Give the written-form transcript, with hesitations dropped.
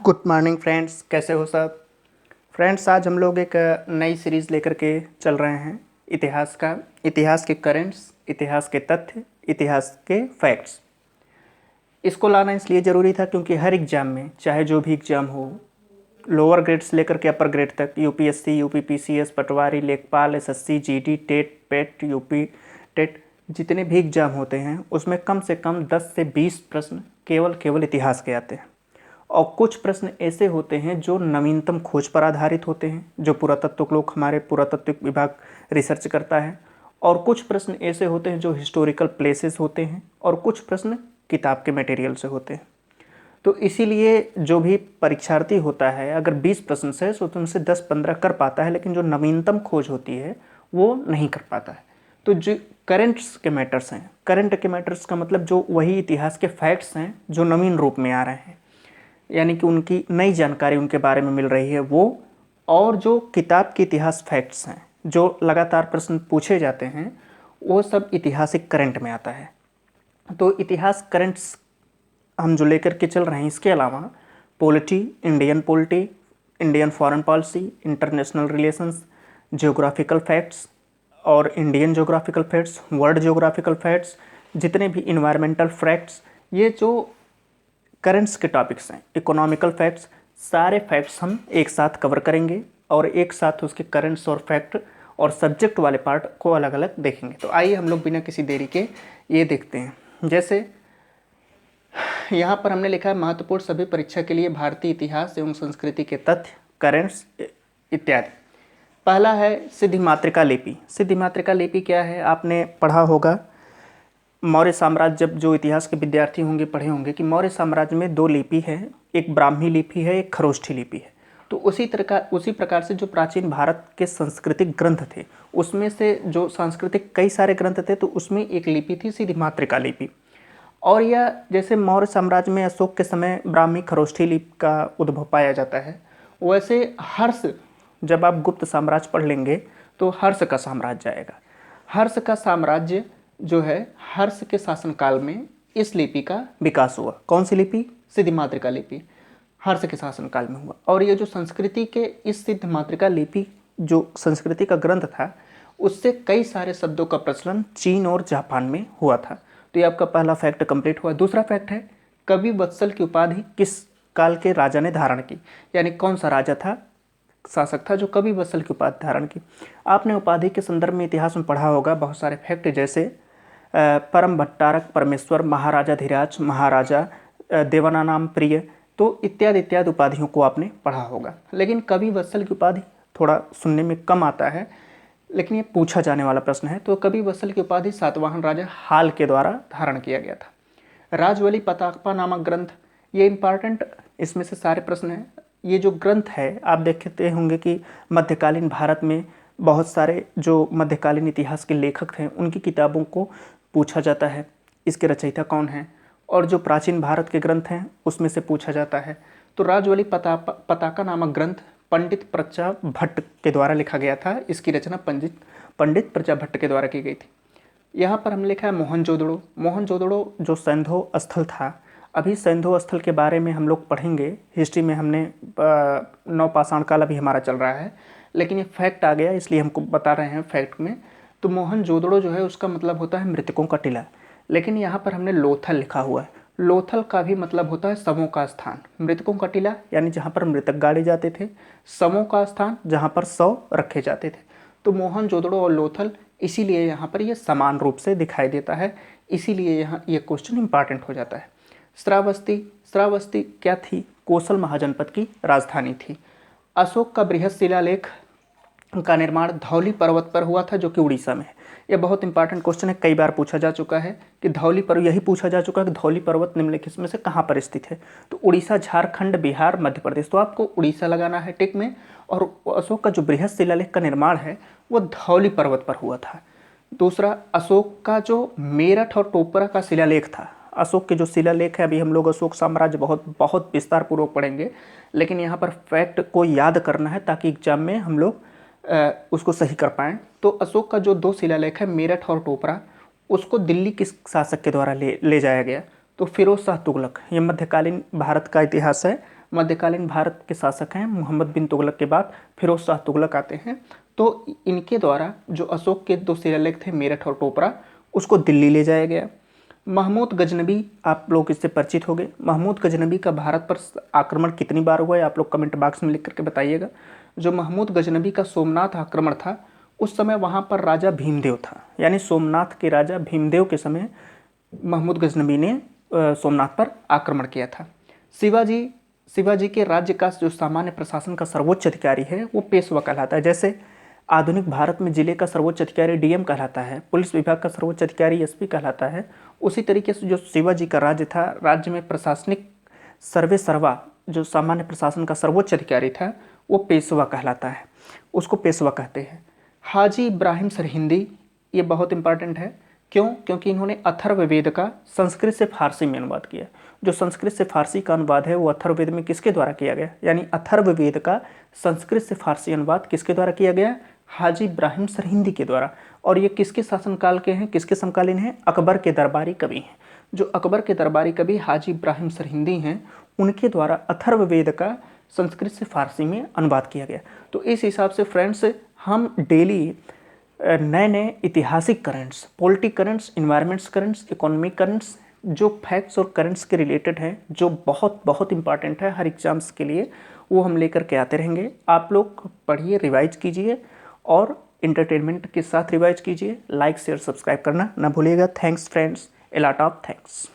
Good morning friends, कैसे हो सब। फ्रेंड्स, आज हम लोग एक नई सीरीज़ लेकर के चल रहे हैं इतिहास के करेंट्स, इतिहास के तथ्य, इतिहास के फैक्ट्स। इसको लाना इसलिए ज़रूरी था क्योंकि हर एग्ज़ाम में, चाहे जो भी एग्ज़ाम हो, लोअर ग्रेड से लेकर के अपर ग्रेड तक, यूपीएससी, यूपीपीसीएस, पटवारी, लेखपाल, एसएससी, जीडी, टेट, पेट, यूपी टेट, जितने भी एग्ज़ाम होते हैं उसमें कम से कम 10 से 20 प्रश्न केवल इतिहास के आते हैं। और कुछ प्रश्न ऐसे होते हैं जो नवीनतम खोज पर आधारित होते हैं, जो पुरातत्व लोग, हमारे पुरातत्व विभाग रिसर्च करता है। और कुछ प्रश्न ऐसे होते हैं जो हिस्टोरिकल प्लेसेस होते हैं, और कुछ प्रश्न किताब के मटेरियल से होते हैं। तो इसीलिए जो भी परीक्षार्थी होता है, अगर 20 प्रश्न से तो उनसे 10-15 कर पाता है, लेकिन जो नवीनतम खोज होती है वो नहीं कर पाता है। तो जो करंट्स के मैटर्स हैं, करंट के मैटर्स का मतलब जो वही इतिहास के फैक्ट्स हैं जो नवीन रूप में आ रहे हैं, यानी कि उनकी नई जानकारी उनके बारे में मिल रही है वो, और जो किताब के इतिहास फैक्ट्स हैं जो लगातार प्रश्न पूछे जाते हैं, वो सब ऐतिहासिक करंट में आता है। तो इतिहास करंट्स हम जो लेकर के चल रहे हैं, इसके अलावा polity, Indian foreign policy, international relations, geographical facts और Indian geographical facts, world geographical facts, जितने भी इन्वायरमेंटल फैक्ट्स, ये जो करंट्स के टॉपिक्स हैं, इकोनॉमिकल फैक्ट्स, सारे फैक्ट्स हम एक साथ कवर करेंगे और एक साथ उसके करंट्स और फैक्ट और सब्जेक्ट वाले पार्ट को अलग अलग देखेंगे। तो आइए हम लोग बिना किसी देरी के ये देखते हैं। जैसे यहाँ पर हमने लिखा है, महत्वपूर्ण सभी परीक्षा के लिए भारतीय इतिहास एवं संस्कृति के तथ्य, करंट्स इत्यादि। पहला है सिद्धिमातृका लिपि। सिद्धिमातृका लिपि क्या है, आपने पढ़ा होगा मौर्य साम्राज्य, जब जो इतिहास के विद्यार्थी होंगे पढ़े होंगे कि मौर्य साम्राज्य में 2 लिपि है, एक ब्राह्मी लिपि है, एक खरोष्ठी लिपि है। तो उसी प्रकार से जो प्राचीन भारत के सांस्कृतिक ग्रंथ थे, उसमें से जो सांस्कृतिक कई सारे ग्रंथ थे, तो उसमें एक लिपि थी सिद्धिमातृका लिपि। और यह जैसे मौर्य साम्राज्य में अशोक के समय ब्राह्मी खरोष्ठी लिपि का उद्भव पाया जाता है, वैसे हर्ष, जब आप गुप्त साम्राज्य पढ़ लेंगे तो हर्ष का साम्राज्य आएगा। हर्ष का साम्राज्य जो है, हर्ष के शासनकाल में इस लिपि का विकास हुआ। कौन सी लिपि? सिद्धिमातृका लिपि हर्ष के शासनकाल में हुआ। और ये जो संस्कृति के इस सिद्धिमातृका लिपि जो संस्कृति का ग्रंथ था, उससे कई सारे शब्दों का प्रचलन चीन और जापान में हुआ था। तो ये आपका पहला फैक्ट कंप्लीट हुआ। दूसरा फैक्ट है, कवि वत्सल की उपाधि किस काल के राजा ने धारण की, यानी कौन सा राजा था, शासक था जो कवि वत्सल की उपाधि धारण की। आपने उपाधि के संदर्भ में इतिहास में पढ़ा होगा बहुत सारे फैक्ट, जैसे परम भट्टारक परमेश्वर, महाराजा धीराज, महाराजा देवानाम प्रिय, तो इत्यादि इत्यादि उपाधियों को आपने पढ़ा होगा। लेकिन कवि वत्सल की उपाधि थोड़ा सुनने में कम आता है, लेकिन ये पूछा जाने वाला प्रश्न है। तो कवि वत्सल की उपाधि सातवाहन राजा हाल के द्वारा धारण किया गया था। राजवली पताकपा नामक ग्रंथ, ये इम्पॉर्टेंट, इसमें से सारे प्रश्न हैं। ये जो ग्रंथ है, आप देखते होंगे कि मध्यकालीन भारत में बहुत सारे जो मध्यकालीन इतिहास के लेखक थे, उनकी किताबों को पूछा जाता है इसके रचयिता कौन हैं, और जो प्राचीन भारत के ग्रंथ हैं उसमें से पूछा जाता है। तो राजवली पताका नामक ग्रंथ पंडित प्रजा भट्ट के द्वारा लिखा गया था। इसकी रचना पंडित प्रजा भट्ट के द्वारा की गई थी। यहाँ पर हम लिखा है मोहनजोदड़ो। मोहनजोदड़ो जो सैंधव स्थल था, अभी सैंधव स्थल के बारे में हम लोग पढ़ेंगे हिस्ट्री में। हमने नवपाषाण काल अभी हमारा चल रहा है, लेकिन ये फैक्ट आ गया इसलिए हमको बता रहे हैं फैक्ट में। तो मोहनजोदड़ो जो है उसका मतलब होता है मृतकों का टीला, लेकिन यहाँ पर हमने लोथल लिखा हुआ है। लोथल का भी मतलब होता है शवों का स्थान। मृतकों का टीला यानी जहाँ पर मृतक गाड़े जाते थे, शवों का स्थान जहाँ पर शव रखे जाते थे। तो मोहनजोदड़ो और लोथल, इसीलिए यहाँ पर ये समान रूप से दिखाई देता है, इसीलिए यहाँ ये क्वेश्चन इंपॉर्टेंट हो जाता है। श्रावस्ती क्या थी? कोसल महाजनपद की राजधानी थी। अशोक का बृहद शिलालेख का निर्माण धौली पर्वत पर हुआ था, जो कि उड़ीसा में है। यह बहुत इंपॉर्टेंट क्वेश्चन है, कई बार पूछा जा चुका है कि धौली पर्वत, यही पूछा जा चुका है कि धौली पर्वत निम्नलिखित में से कहाँ पर स्थित है। तो उड़ीसा, झारखंड, बिहार, मध्य प्रदेश। तो आपको उड़ीसा लगाना है टिक में। और अशोक का जो बृहद शिलालेख का निर्माण है वो धौली पर्वत पर हुआ था। दूसरा, अशोक का जो मेरठ और टोपरा का शिलालेख था। अशोक के जो शिलालेख है, अभी हम लोग अशोक साम्राज्य बहुत विस्तार पूर्वक पढ़ेंगे, लेकिन यहाँ पर फैक्ट को याद करना है ताकि एग्जाम में हम लोग उसको सही कर पाएँ। तो अशोक का जो 2 शिलालेख है, मेरठ और टोपरा, उसको दिल्ली किस शासक के द्वारा ले जाया गया? तो फिरोज शाह तुगलक। ये मध्यकालीन भारत का इतिहास है, मध्यकालीन भारत के शासक हैं मोहम्मद बिन तुगलक के बाद फिरोज शाह तुगलक आते हैं। तो इनके द्वारा जो अशोक के 2 शिलालेख थे मेरठ और टोपरा, उसको दिल्ली ले जाया गया। महमूद गजनबी, आप लोग इससे परिचित हो गए। महमूद गजनबी का भारत पर आक्रमण कितनी बार हुआ है आप लोग कमेंट बॉक्स में लिख करके बताइएगा। जो महमूद गजनबी का सोमनाथ आक्रमण था, उस समय वहाँ पर राजा भीमदेव था, यानी सोमनाथ के राजा भीमदेव के समय महमूद गजनबी ने सोमनाथ पर आक्रमण किया था। शिवाजी के राज्य का जो सामान्य प्रशासन का सर्वोच्च अधिकारी है वो पेशवा कहलाता है। जैसे आधुनिक भारत में जिले का सर्वोच्च अधिकारी डीएम कहलाता है, पुलिस विभाग का सर्वोच्च अधिकारी एसपी कहलाता है, उसी तरीके से जो शिवाजी का राज्य था, राज्य में प्रशासनिक सर्वे सर्वा जो सामान्य प्रशासन का सर्वोच्च अधिकारी था वो पेशवा कहलाता है, उसको पेशवा कहते हैं। हाजी इब्राहिम सरहिंदी, ये बहुत इंपॉर्टेंट है। क्यों? क्योंकि इन्होंने अथर्ववेद का संस्कृत से फारसी में अनुवाद किया। जो संस्कृत से फारसी का अनुवाद है वो अथर्ववेद में किसके द्वारा किया गया, यानी अथर्ववेद का संस्कृत से फारसी अनुवाद किसके द्वारा किया गया? हाजी इब्राहिम सरहिंदी के द्वारा। और ये किसके शासनकाल के हैं, किसके समकालीन हैं? अकबर के दरबारी कवि हैं। जो अकबर के दरबारी कवि हाजी इब्राहिम सरहिंदी हैं, उनके द्वारा अथर्ववेद का संस्कृत से फारसी में अनुवाद किया गया। तो इस हिसाब से फ्रेंड्स, हम डेली नए नए ऐतिहासिक currents, politic currents, environments currents, economic currents, जो फैक्ट्स और करंट्स के रिलेटेड हैं, जो बहुत बहुत इंपॉर्टेंट है हर एग्जाम्स के लिए, वो हम लेकर के आते रहेंगे। आप लोग पढ़िए, रिवाइज कीजिए और इंटरटेनमेंट के साथ रिवाइज कीजिए। लाइक शेयर सब्सक्राइब करना ना भूलिएगा। Thanks friends, a lot of thanks.